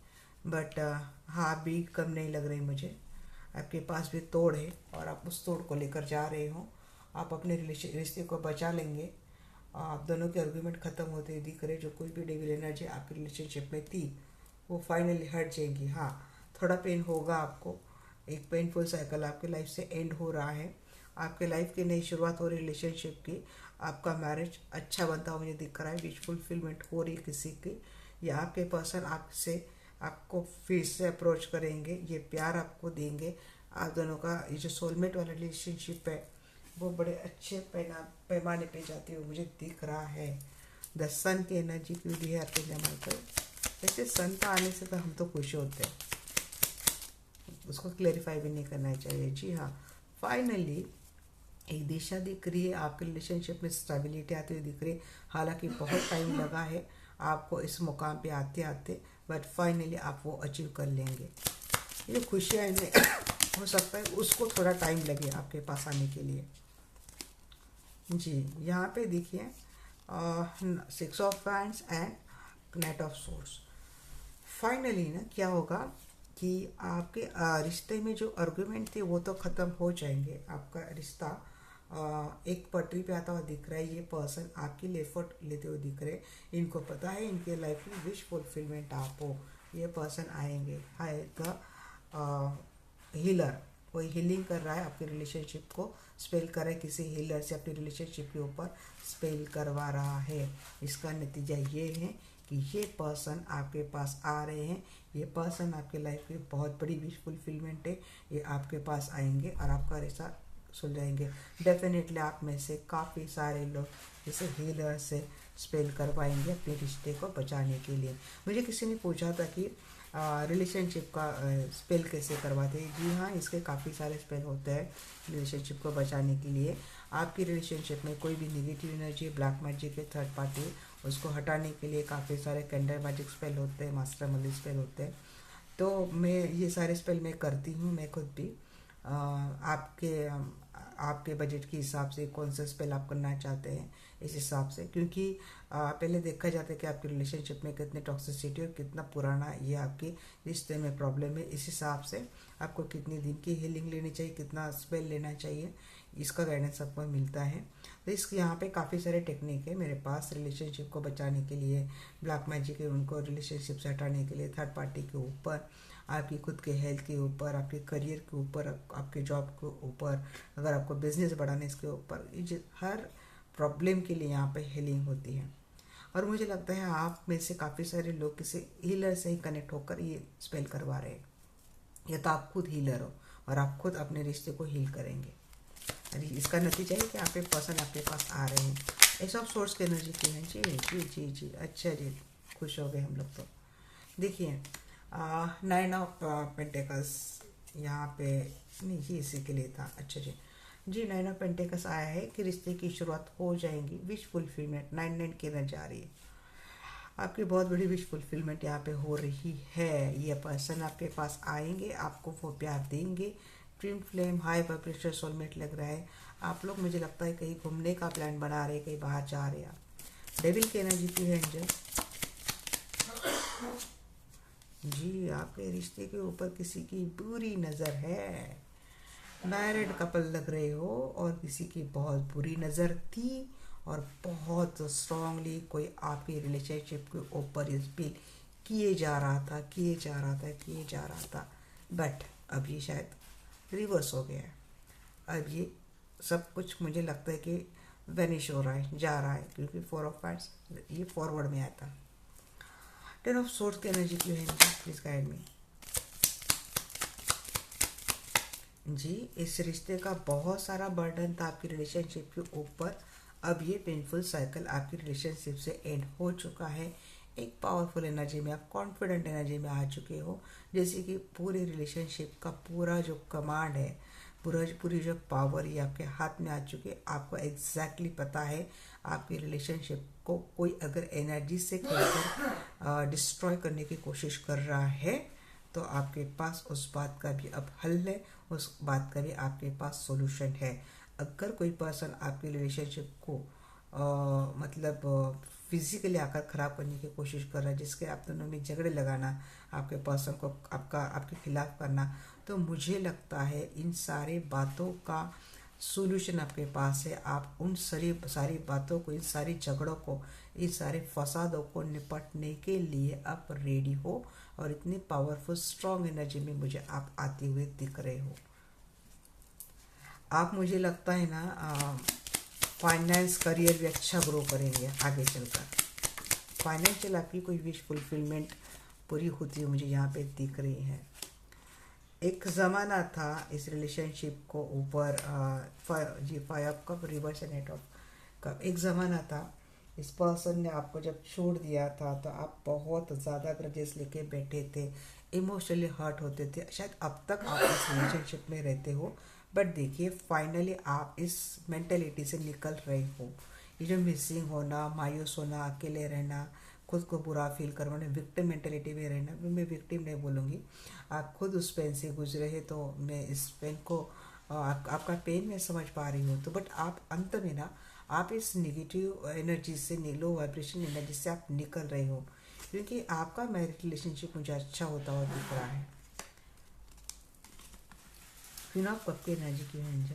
बट हाँ, आप भी कम नहीं लग रही मुझे। आपके पास भी तोड़ है और आप उस तोड़ को लेकर जा रहे हो। आप अपने रिश्ते को बचा लेंगे। आप दोनों के आर्गुमेंट ख़त्म होते हुए दिख रहे। जो कोई भी डेविल एनर्जी आपकी रिलेशनशिप में थी वो फाइनली हट जाएंगी। हाँ, थोड़ा पेन होगा आपको, एक पेनफुल साइकिल आपके लाइफ से एंड हो रहा है। आपके लाइफ की नई शुरुआत हो रही रिलेशनशिप की। आपका मैरिज अच्छा बनता हुआ मुझे दिख रहा है। विश फुलफिलमेंट हो रही किसी की, या आपके पर्सन आपसे आपको फिर से अप्रोच करेंगे, ये प्यार आपको देंगे। आप दोनों का ये जो सोलमेट वाला रिलेशनशिप है वो बड़े अच्छे पैमाने पे जाती हुई मुझे दिख रहा है। द सन की एनर्जी क्यों दी है आपके जमा कर। वैसे सन का आने से तो हम तो खुश होते हैं, उसको क्लेरिफाई भी नहीं करना चाहिए। जी हाँ, फाइनली एक दिशा दिख रही है। आपके रिलेशनशिप में स्टेबिलिटी आती हुई दिख रही है। हालांकि बहुत टाइम लगा है, आपको इस मुकाम पे आते आते, बट फाइनली आप वो अचीव कर लेंगे। ये खुशियाँ इनमें हो सकता है उसको थोड़ा टाइम लगे आपके पास आने के लिए। जी यहाँ पे देखिए 6 of wands and night of swords. Finally ना क्या होगा कि आपके रिश्ते में जो आर्गुमेंट थे वो तो ख़त्म हो जाएंगे। आपका रिश्ता एक पटरी पे आता हुआ दिख रहा है। ये पर्सन आपके लिए एफर्ट लेते हुए दिख रहे हैं। इनको पता है इनके लाइफ में विश फुलफिलमेंट आप हो। ये पर्सन आएंगे, हाय द हीलर, कोई हीलिंग कर रहा है आपके रिलेशनशिप को, स्पेल कर रहा है किसी हीलर से अपनी रिलेशनशिप के ऊपर स्पेल करवा रहा है। इसका नतीजा ये है कि ये पर्सन आपके पास आ रहे हैं। ये पर्सन आपके लाइफ की बहुत बड़ी विश फुलफिलमेंट है। ये आपके पास आएंगे और आपका रिश्ता सुलझाएंगे। डेफिनेटली आप में से काफ़ी सारे लोग इसे हीलर से स्पेल करवाएंगे अपने रिश्ते को बचाने के लिए। मुझे किसी ने पूछा था कि रिलेशनशिप का स्पेल कैसे करवाते हैं। जी हाँ, इसके काफ़ी सारे स्पेल होते हैं रिलेशनशिप को बचाने के लिए। आपकी रिलेशनशिप में कोई भी नेगेटिव एनर्जी, ब्लैक मैजिक है, थर्ड पार्टी, उसको हटाने के लिए काफ़ी सारे कैंडल मैजिक स्पेल होते हैं, मास्टर मली स्पेल होते हैं। तो मैं ये सारे स्पेल मैं करती हूँ, मैं खुद भी। आपके बजट के हिसाब से कौन सा स्पेल आप करना चाहते हैं इस हिसाब से, क्योंकि पहले देखा जाता है कि आपकी रिलेशनशिप में कितनी टॉक्सिसिटी और कितना पुराना ये आपके रिश्ते में प्रॉब्लम है। इस हिसाब से आपको कितनी दिन की हीलिंग लेनी चाहिए, कितना स्पेल लेना चाहिए, इसका गाइडेंस आपको मिलता है। तो इसके यहाँ पे काफ़ी सारे टेक्निक है मेरे पास रिलेशनशिप को बचाने के लिए, ब्लैक मैजिक है उनको रिलेशनशिप से हटाने के लिए, थर्ड पार्टी के ऊपर, आपकी खुद के हेल्थ के ऊपर, आपके करियर के ऊपर, आपके जॉब के ऊपर, अगर आपको बिजनेस बढ़ाने इसके ऊपर, हर प्रॉब्लम के लिए यहाँ पे हीलिंग होती है। और मुझे लगता है आप में से काफ़ी सारे लोग किसी हीलर से ही कनेक्ट होकर ये स्पेल करवा रहे हैं, या तो आप खुद हीलर हो और आप खुद अपने रिश्ते को हील करेंगे। अरे इसका नतीजा है कि आपके पर्सन आपके पास आ रहे हैं। ऐसा सोर्स की एनर्जी की है। जी जी जी जी, अच्छा जी, खुश हो गए हम लोग। तो देखिए 9 ऑफ पेंटिकल्स यहाँ पे, नहीं ये इसी के लिए था। अच्छा जी जी, 9 ऑफ पेंटिकल्स आया है कि रिश्ते की शुरुआत हो जाएंगी, विश फुलफिलमेंट 9 की एनर्जी आ रही है। आपकी बहुत बड़ी विश फुलफिलमेंट यहाँ पे हो रही है। ये पर्सन आपके पास आएंगे, आपको वो प्यार देंगे। Twin flame, high vibration soulmate लग रहा है। आप लोग मुझे लगता है कहीं घूमने का प्लान बना रहे हैं, कहीं बाहर जा रहे हैं आप। डेविल की एनर्जी की है एंजल। जी आपके रिश्ते के ऊपर किसी की बुरी नज़र है। मैरिड कपल लग रहे हो और किसी की बहुत बुरी नज़र थी और बहुत स्ट्रांगली कोई आपकी रिलेशनशिप के ऊपर स्पेल किए जा रहा था, किए जा रहा था, किए जा रहा था। बट अब ये शायद रिवर्स हो गया है। अब ये सब कुछ मुझे लगता है कि वैनिश हो रहा है, जा रहा है, क्योंकि 4 ऑफ वांड्स ये फॉरवर्ड में आता। 10 ऑफ सोर्स की एनर्जी क्यों है, प्लीज गाइड मी। जी इस रिश्ते का बहुत सारा बर्डन था आपकी रिलेशनशिप के ऊपर। अब ये पेनफुल साइकिल आपकी रिलेशनशिप से एंड हो चुका है। एक पावरफुल एनर्जी में आप कॉन्फिडेंट एनर्जी में आ चुके हो, जैसे कि पूरी रिलेशनशिप का पूरा जो कमांड है, पूरी जो पावर ये आपके हाथ में आ चुकी है। आपको एग्जैक्टली पता है आपकी रिलेशनशिप को कोई अगर एनर्जी से खेलकर डिस्ट्रॉय करने की कोशिश कर रहा है तो आपके पास उस बात का भी अब हल है, उस बात का भी आपके पास सॉल्यूशन है। अगर कोई पर्सन आपके रिलेशनशिप को मतलब फिजिकली आकर ख़राब करने की कोशिश कर रहा है, जिसके आप दोनों में झगड़े लगाना, आपके पर्सन को आपके खिलाफ करना, तो मुझे लगता है इन सारी बातों का सॉल्यूशन आपके पास है। आप उन सारी बातों को, इन सारी झगड़ों को, इन सारे फसादों को निपटने के लिए आप रेडी हो और इतनी पावरफुल स्ट्रॉन्ग एनर्जी में मुझे आप आते हुए दिख रहे हो। आप मुझे लगता है ना फाइनेंस करियर भी अच्छा ग्रो करेंगे आगे चलकर। फाइनेंशियल आपकी कोई विश फुलफिलमेंट पूरी होती हुई मुझे यहाँ पे दिख रही है। एक ज़माना था इस रिलेशनशिप को ऊपर 5 cup reverse and 8 of cup. एक ज़माना था इस पर्सन ने आपको जब छोड़ दिया था तो आप बहुत ज़्यादा ग्रजेस लेके बैठे थे, इमोशनली हर्ट होते थे। शायद अब तक आप इस रिलेशनशिप में रहते हो, बट देखिए फाइनली आप इस मेंटेलिटी से निकल रहे हो। ये जो मिसिंग होना, मायूस होना, अकेले रहना, खुद को बुरा फील करवाना, विक्टिम मेंटेलिटी में रहना। मैं विक्टिम नहीं बोलूँगी, आप खुद उस पेन से गुजरे हैं, तो मैं इस पेन को आपका पेन मैं समझ पा रही हूँ। तो बट आप अंत में ना, आप इस निगेटिव एनर्जी से, लो वाइब्रेशन एनर्जी से आप निकल रहे हो, क्योंकि आपका मैरिड रिलेशनशिप मुझे अच्छा होता हुआ दिख रहा है। क्वीन ऑफ कप की एनर्जी की है एंजल।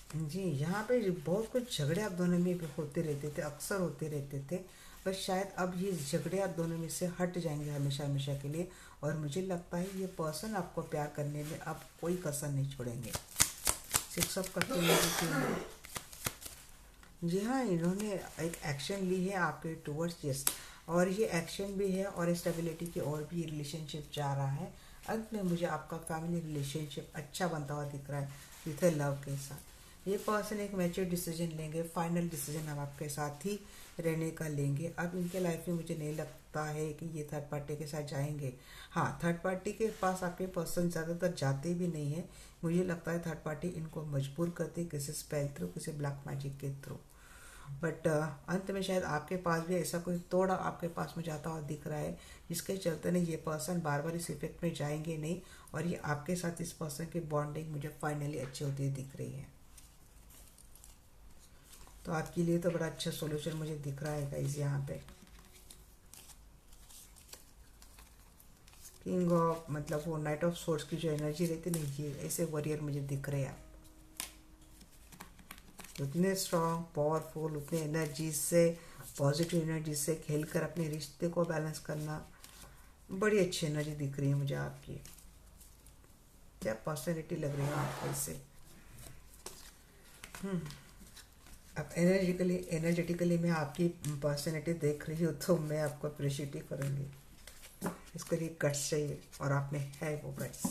जी, यहाँ पे बहुत कुछ झगड़े आप दोनों में होते रहते थे, अक्सर होते रहते थे, पर शायद अब ये झगड़े आप दोनों में से हट जाएंगे हमेशा हमेशा के लिए। और मुझे लगता है ये पर्सन आपको प्यार करने में अब कोई कसर नहीं छोड़ेंगे। 6 ऑफ कप की एनर्जी की है। जी हाँ, इन्होंने एक एक्शन ली है आपके टूवर्ड्स, यस, और ये एक्शन भी है और स्टेबिलिटी की और भी रिलेशनशिप जा रहा है। अंत में मुझे आपका फैमिली रिलेशनशिप अच्छा बनता हुआ दिख रहा है विथ लव के साथ। ये पर्सन एक मैच्योर डिसीजन लेंगे, फाइनल डिसीजन अब आपके साथ ही रहने का लेंगे। अब इनके लाइफ में मुझे नहीं लगता है कि ये थर्ड पार्टी के साथ जाएंगे। हाँ, थर्ड पार्टी के पास आपके पर्सन ज़्यादातर जाते भी नहीं है। मुझे लगता है थर्ड पार्टी इनको मजबूर करती है किसी स्पेल थ्रू, किसी ब्लैक मैजिक के थ्रू। बट अंत में शायद आपके पास भी ऐसा कोई तोड़ा आपके पास में जाता हुआ दिख रहा है, जिसके चलते नहीं ये पर्सन बार बार इस इफेक्ट में जाएंगे नहीं, और ये आपके साथ इस पर्सन की बॉन्डिंग मुझे फाइनली अच्छी होती हुई दिख रही है। तो आपके लिए तो बड़ा अच्छा सॉल्यूशन मुझे दिख रहा है गाइस। यहाँ पे किंग ऑफ, मतलब वो नाइट ऑफ सोर्स की जो एनर्जी रहती है ना, ये ऐसे वॉरियर मुझे दिख रहे हैं आप। उतने स्ट्रॉन्ग, पावरफुल, उतने एनर्जी से, पॉजिटिव एनर्जी से खेलकर अपने रिश्ते को बैलेंस करना, बड़ी अच्छी एनर्जी दिख रही है मुझे आपकी। क्या पर्सनैलिटी लग रही है आपको इससे। अब एनर्जेटिकली मैं आपकी पर्सनैलिटी देख रही हूँ, तो मैं आपको अप्रिशिएट ही करूँगी। इसके लिए गट्स चाहिए और आप में है वो गट्स।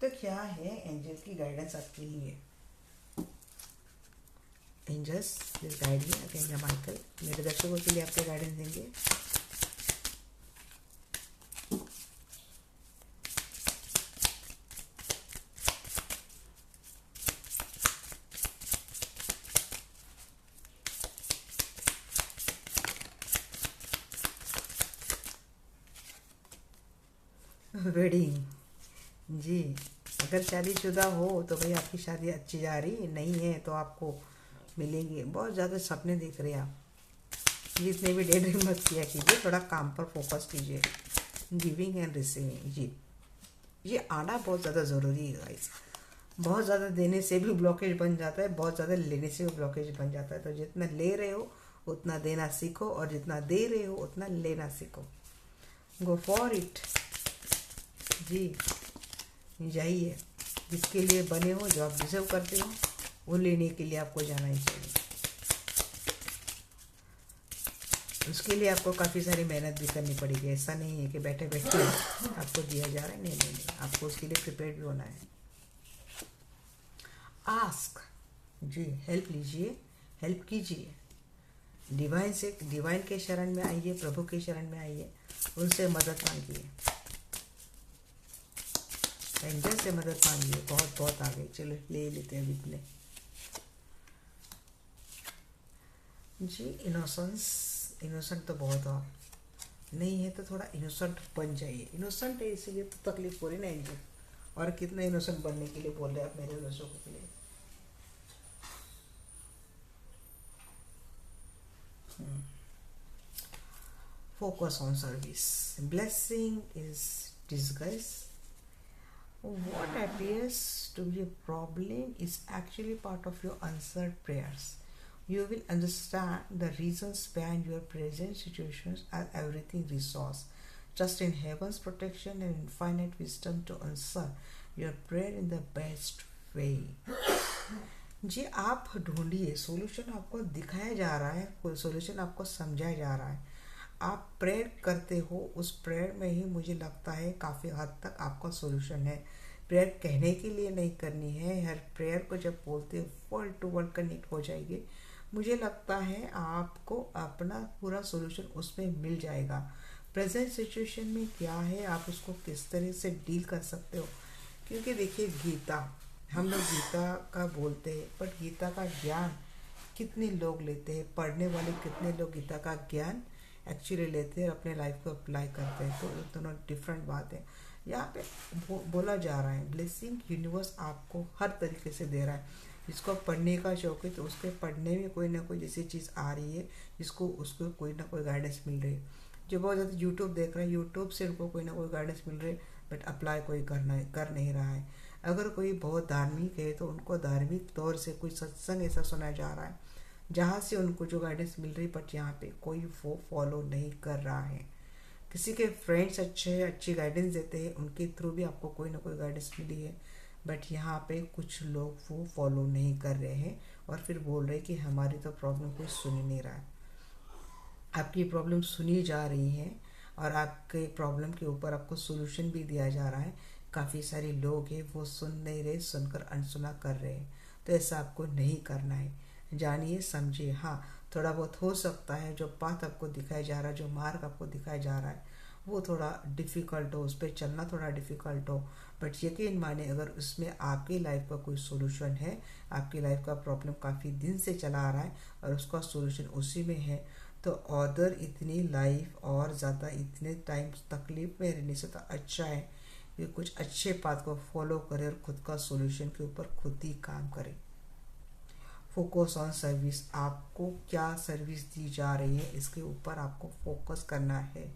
तो क्या है एंजल की गाइडेंस आपके लिए। एंजल्स प्लीज गाइड मी, अकेंजा माइकल मेरे दर्शकों के लिए आपके गाइडेंस देंगे। वेडिंग, जी, अगर शादीशुदा हो तो भाई आपकी शादी अच्छी जा रही, नहीं है तो आपको मिलेंगे। बहुत ज़्यादा सपने देख रहे हैं आप, जितने भी डे ड्रीम मत किया कीजिए, थोड़ा काम पर फोकस कीजिए। गिविंग एंड रिसीविंग, जी, ये आना बहुत ज़्यादा ज़रूरी है गाइस। बहुत ज़्यादा देने से भी ब्लॉकेज बन जाता है, बहुत ज़्यादा लेने से भी ब्लॉकेज बन जाता है। तो जितना ले रहे हो उतना देना सीखो, और जितना दे रहे हो उतना लेना सीखो। गो फॉर इट, जी, जाइए। जिसके लिए बने हो, जो आप डिजर्व करते हो, वो लेने के लिए आपको जाना ही चाहिए। उसके लिए आपको काफ़ी सारी मेहनत भी करनी पड़ेगी। ऐसा नहीं है कि बैठे बैठे आपको दिया जा रहा है, नहीं नहीं नहीं, आपको उसके लिए प्रिपेयर भी होना है। आस्क, जी, हेल्प लीजिए, हेल्प कीजिए। डिवाइन के शरण में आइए, प्रभु के शरण में आइए, उनसे मदद मांगिए, एंजल से मदद मांगिए। बहुत बहुत आगे चलो ले लेते हैं विद में। जी, इनोसेंट तो बहुत हो, नहीं है तो थोड़ा इनोसेंट बन जाइए। इनोसेंट है इसीलिए तो तकलीफ हो रही ना एंजल, और कितना इनोसेंट बनने के लिए बोल रहे हैं आप मेरे दर्शकों के लिए। Focus on service. Blessing is disguise. What appears to be a problem is actually part of your answered prayers. You will understand the reasons behind your present situations as everything resource. Trust in heaven's protection and infinite wisdom to answer your prayer in the best way. जी, आप ढूंढिए solution, आपको दिखाया जा रहा है, कोई solution आपको समझाया जा रहा है। आप प्रेयर करते हो, उस प्रेयर में ही मुझे लगता है काफ़ी हद तक आपका सोल्यूशन है। प्रेयर कहने के लिए नहीं करनी है, हर प्रेयर को जब बोलते हो वर्ड टू वर्ड कनेक्ट हो जाएगी। मुझे लगता है आपको अपना पूरा सोल्यूशन उसमें मिल जाएगा। प्रेजेंट सिचुएशन में क्या है, आप उसको किस तरह से डील कर सकते हो। क्योंकि देखिए गीता, हम लोग गीता का बोलते हैं, बट गीता का ज्ञान कितने लोग लेते हैं, पढ़ने वाले कितने लोग गीता का ज्ञान एक्चुअली लेते हैं और अपने लाइफ को अप्लाई करते हैं, तो ये दोनों डिफरेंट बात है। यहाँ पे बोला जा रहा है ब्लेसिंग यूनिवर्स आपको हर तरीके से दे रहा है। जिसको पढ़ने का शौक है तो उसके पढ़ने में कोई ना कोई जैसी चीज़ आ रही है, जिसको उसको कोई ना कोई गाइडेंस मिल रही है। जो बहुत ज़्यादा यूट्यूब देख रहे हैं, यूट्यूब से उनको कोई ना कोई गाइडेंस मिल रही है, बट अप्लाई कोई कर नहीं रहा है। अगर कोई बहुत धार्मिक है तो उनको धार्मिक तौर से कोई सत्संग ऐसा सुनाया जा रहा है जहाँ से उनको जो गाइडेंस मिल रही है, बट यहाँ पे कोई वो फॉलो नहीं कर रहा है। किसी के फ्रेंड्स अच्छी गाइडेंस देते हैं, उनके थ्रू भी आपको कोई ना कोई गाइडेंस मिली है, बट यहाँ पे कुछ लोग वो फॉलो नहीं कर रहे हैं और फिर बोल रहे हैं कि हमारी तो प्रॉब्लम कोई सुन ही नहीं रहा है। आपकी प्रॉब्लम सुनी जा रही है और आपके प्रॉब्लम के ऊपर आपको सोल्यूशन भी दिया जा रहा है। काफ़ी सारे लोग हैं वो सुन नहीं रहे, सुनकर अनसुना कर रहे हैं। तो ऐसा आपको नहीं करना है। जानिए समझिए। हाँ, थोड़ा बहुत हो सकता है जो पाथ आपको दिखाया जा रहा है, जो मार्ग आपको दिखाया जा रहा है, वो थोड़ा डिफ़िकल्ट हो, उस पर चलना थोड़ा डिफ़िकल्ट हो, बट यकीन माने अगर उसमें आपकी लाइफ का कोई सोल्यूशन है, आपकी लाइफ का प्रॉब्लम काफ़ी दिन से चला आ रहा है और उसका सोल्यूशन उसी में है, तो अदर इतनी लाइफ और ज़्यादा इतने टाइम तकलीफ में रहने से तो अच्छा है कि कुछ अच्छे पाथ को फॉलो करें और खुद का सोल्यूशन के ऊपर खुद ही काम करें। फोकस ऑन सर्विस, आपको क्या सर्विस दी जा रही है इसके ऊपर आपको फोकस करना है।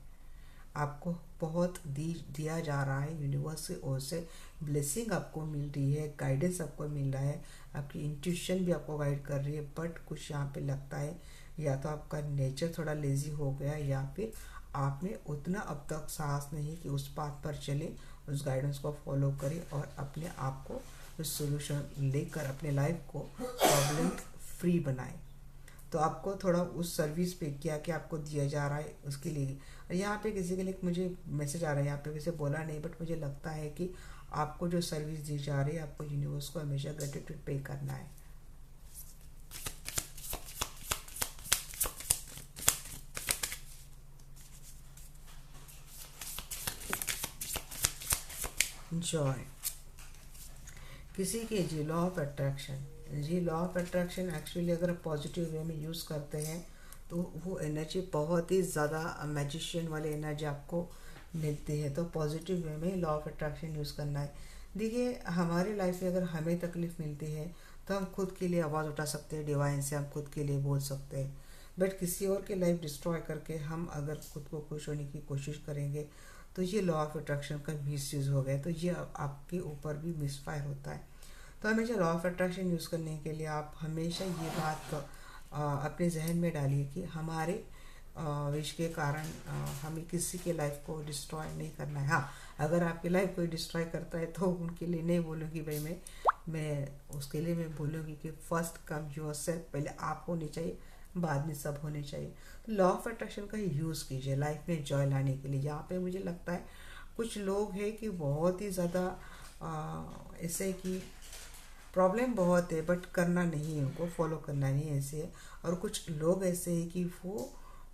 आपको बहुत दिया जा रहा है यूनिवर्स की ओर से, ब्लेसिंग आपको मिल रही है, गाइडेंस आपको मिल रहा है, आपकी इंट्यूशन भी आपको गाइड कर रही है, बट कुछ यहाँ पे लगता है या तो आपका नेचर थोड़ा लेजी हो गया या फिर आप में उतना अब तक साहस नहीं कि उस पाथ पर चले, उस गाइडेंस को फॉलो करें और अपने आप को उस सोल्यूशन लेकर अपने लाइफ को प्रॉब्लम फ्री बनाएं। तो आपको थोड़ा उस सर्विस पे क्या क्या आपको दिया जा रहा है उसके लिए। यहाँ पे किसी के लिए मुझे मैसेज आ रहा है, यहाँ पे वैसे बोला नहीं, बट मुझे लगता है कि आपको जो सर्विस दी जा रही है आपको यूनिवर्स को हमेशा ग्रेटिट्यूड पे करना है। जॉय, किसी के जी लॉ ऑफ अट्रैक्शन, जी लॉ ऑफ अट्रैक्शन एक्चुअली अगर पॉजिटिव वे में यूज़ करते हैं तो वो एनर्जी बहुत ही ज़्यादा मैजिशियन वाली एनर्जी आपको मिलती है। तो पॉजिटिव वे में लॉ ऑफ अट्रैक्शन यूज़ करना है। देखिए हमारी लाइफ में अगर हमें तकलीफ़ मिलती है तो हम खुद के लिए आवाज़ उठा सकते हैं, डिवाइन से हम खुद के लिए बोल सकते हैं, बट किसी और की लाइफ डिस्ट्रॉय करके हम अगर खुद को खुश होने की कोशिश करेंगे तो ये लॉ ऑफ अट्रैक्शन का मिस यूज़ हो गया, तो ये आपके ऊपर भी मिसफायर होता है। तो हमेशा लॉ ऑफ अट्रैक्शन यूज़ करने के लिए आप हमेशा ये बात अपने जहन में डालिए कि हमारे विश के कारण हमें किसी के लाइफ को डिस्ट्रॉय नहीं करना है। हाँ, अगर आपकी लाइफ कोई डिस्ट्रॉय करता है तो उनके लिए नहीं बोलूँगी भाई मैं उसके लिए मैं बोलूँगी कि फर्स्ट कम योर सेल्फ, पहले आप होने चाहिए, बाद में सब होने चाहिए। तो लॉ ऑफ अट्रैक्शन का यूज़ कीजिए लाइफ में जॉय लाने के लिए। यहाँ पे मुझे लगता है कुछ लोग हैं कि बहुत ही ज़्यादा ऐसे कि प्रॉब्लम बहुत है बट करना नहीं है, उनको फॉलो करना नहीं है ऐसे है। और कुछ लोग ऐसे हैं कि वो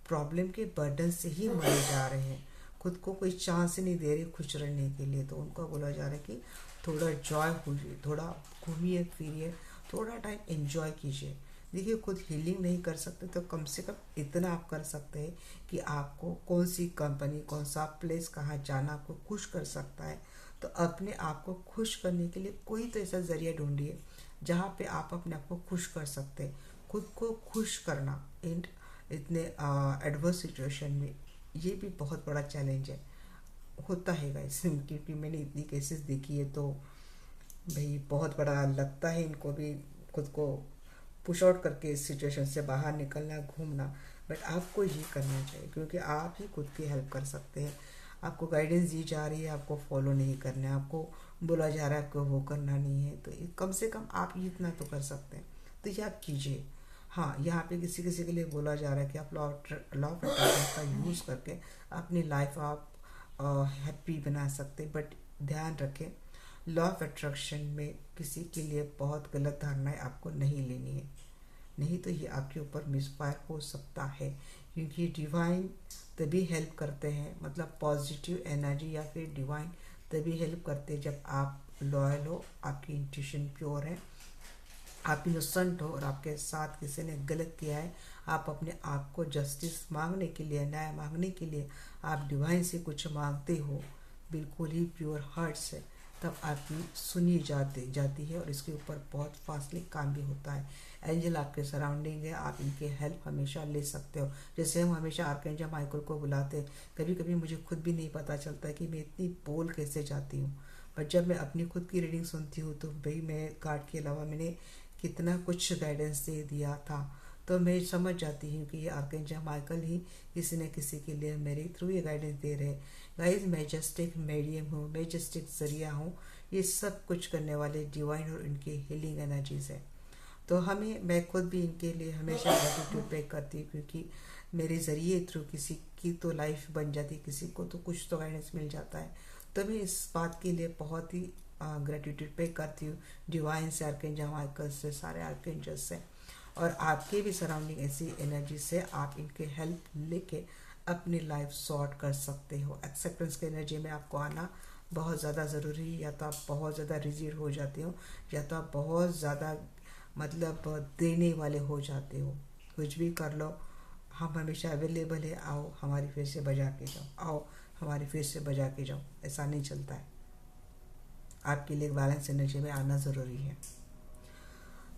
प्रॉब्लम के बर्डन से ही मरे जा रहे हैं, खुद को कोई चांस ही नहीं दे रहे खुश रहने के लिए। तो उनको बोला जा रहा है कि थोड़ा जॉय होइए, थोड़ा घूमिए फिरिए, थोड़ा टाइम एंजॉय कीजिए। देखिए खुद हीलिंग नहीं कर सकते तो कम से कम इतना आप कर सकते हैं कि आपको कौन सी कंपनी, कौन सा प्लेस, कहाँ जाना आपको खुश कर सकता है। तो अपने आप को खुश करने के लिए कोई तो ऐसा ज़रिया ढूंढिए जहाँ पे आप अपने आप को खुश कर सकते हैं। खुद को खुश करना इन इतने एडवर्स सिचुएशन में ये भी बहुत बड़ा चैलेंज है, होता है गाइस, क्योंकि मैंने इतनी केसेस देखी है तो भाई बहुत बड़ा लगता है इनको भी खुद को पुश आउट करके इस सिचुएशन से बाहर निकलना, घूमना। बट आपको ये करना चाहिए क्योंकि आप ही खुद की हेल्प कर सकते हैं। आपको गाइडेंस दी जा रही है, आपको फॉलो नहीं करना है, आपको बोला जा रहा है आपको वो करना नहीं है, तो कम से कम आप ये इतना तो कर सकते हैं, तो ये आप कीजिए। हाँ, यहाँ पे किसी किसी के लिए बोला जा रहा है कि आप लॉ ऑफ अट्रैक्शन का यूज़ करके अपनी लाइफ आप हैप्पी बना सकते, बट ध्यान रखें लॉ ऑफ अट्रैक्शन में किसी के लिए बहुत गलत धारणाएं आपको नहीं लेनी है। नहीं तो ये आपके ऊपर मिसफायर हो सकता है, क्योंकि डिवाइन तभी हेल्प करते हैं, मतलब पॉजिटिव एनर्जी या फिर डिवाइन तभी हेल्प करते हैं जब आप लॉयल हो, आपकी इंट्यूशन प्योर है, आप इनोसेंट हो और आपके साथ किसी ने गलत किया है, आप अपने आप को जस्टिस मांगने के लिए, न्याय मांगने के लिए आप डिवाइन से कुछ मांगते हो बिल्कुल ही प्योर हार्ट से, तब आपकी सुनी जाती है और इसके ऊपर बहुत फास्टली काम भी होता है। एंजल आपके सराउंडिंग है, आप इनके हेल्प हमेशा ले सकते हो। जैसे हम हमेशा आर्कएंजल माइकल को बुलाते हैं, कभी कभी मुझे खुद भी नहीं पता चलता कि मैं इतनी बोल कैसे जाती हूँ, पर जब मैं अपनी खुद की रीडिंग सुनती हूँ तो भाई मैं कार्ड के अलावा मैंने कितना कुछ गाइडेंस दे दिया था, तो मैं समझ जाती हूँ कि ये आर्कएंजल माइकल ही किसी न किसी के लिए मेरे थ्रू ये गाइडेंस दे रहे हैं। गाइज मैं जस्ट एक मीडियम हूँ, मैं जस्ट एक जरिया हूँ, ये सब कुछ करने वाले डिवाइन और इनके हीलिंग एनर्जीज है। तो मैं खुद भी इनके लिए हमेशा ग्रेटिट्यूड पे करती हूँ, क्योंकि मेरे ज़रिए थ्रू किसी की तो लाइफ बन जाती है, किसी को तो कुछ तो गाइडेंस मिल जाता है। तो मैं इस बात के लिए बहुत ही ग्रेटिट्यूड पे करती हूँ डिवाइन से, आर्कएंजल माइकल से, सारे आर्कएंजल से, और आपके भी सराउंडिंग ऐसी एनर्जी से आप इनके हेल्प लेके अपनी लाइफ सॉर्ट कर सकते हो। एक्सेप्टेंस की एनर्जी में आपको आना बहुत ज़्यादा ज़रूरी है, या तो आप बहुत ज़्यादा रिजिड हो जाते हो, या तो आप बहुत ज़्यादा मतलब देने वाले हो जाते हो। कुछ भी कर लो, हम हमेशा अवेलेबल है, आओ हमारी फेर से बजा के जाओ, आओ हमारी फेर से बजा के जाओ, ऐसा नहीं चलता है। आपके लिए बैलेंस एनर्जी में आना ज़रूरी है।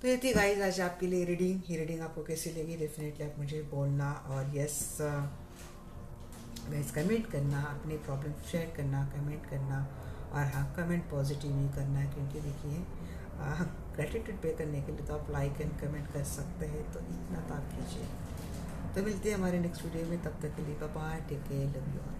तो ये थी गाइस आज आपके लिए रीडिंग। ये रीडिंग आपको कैसी लगी डेफिनेटली आप मुझे बोलना, और यस गाइस कमेंट करना, अपनी प्रॉब्लम शेयर करना, कमेंट करना, और हाँ कमेंट पॉजिटिव ही करना है, क्योंकि देखिए ग्रेटिट्यूड पे करने के लिए तो आप लाइक एंड कमेंट कर सकते हैं, तो इतना तो आप कीजिए। तो मिलते हैं हमारे नेक्स्ट वीडियो में, तब तक के लिए bye bye, take care, love you.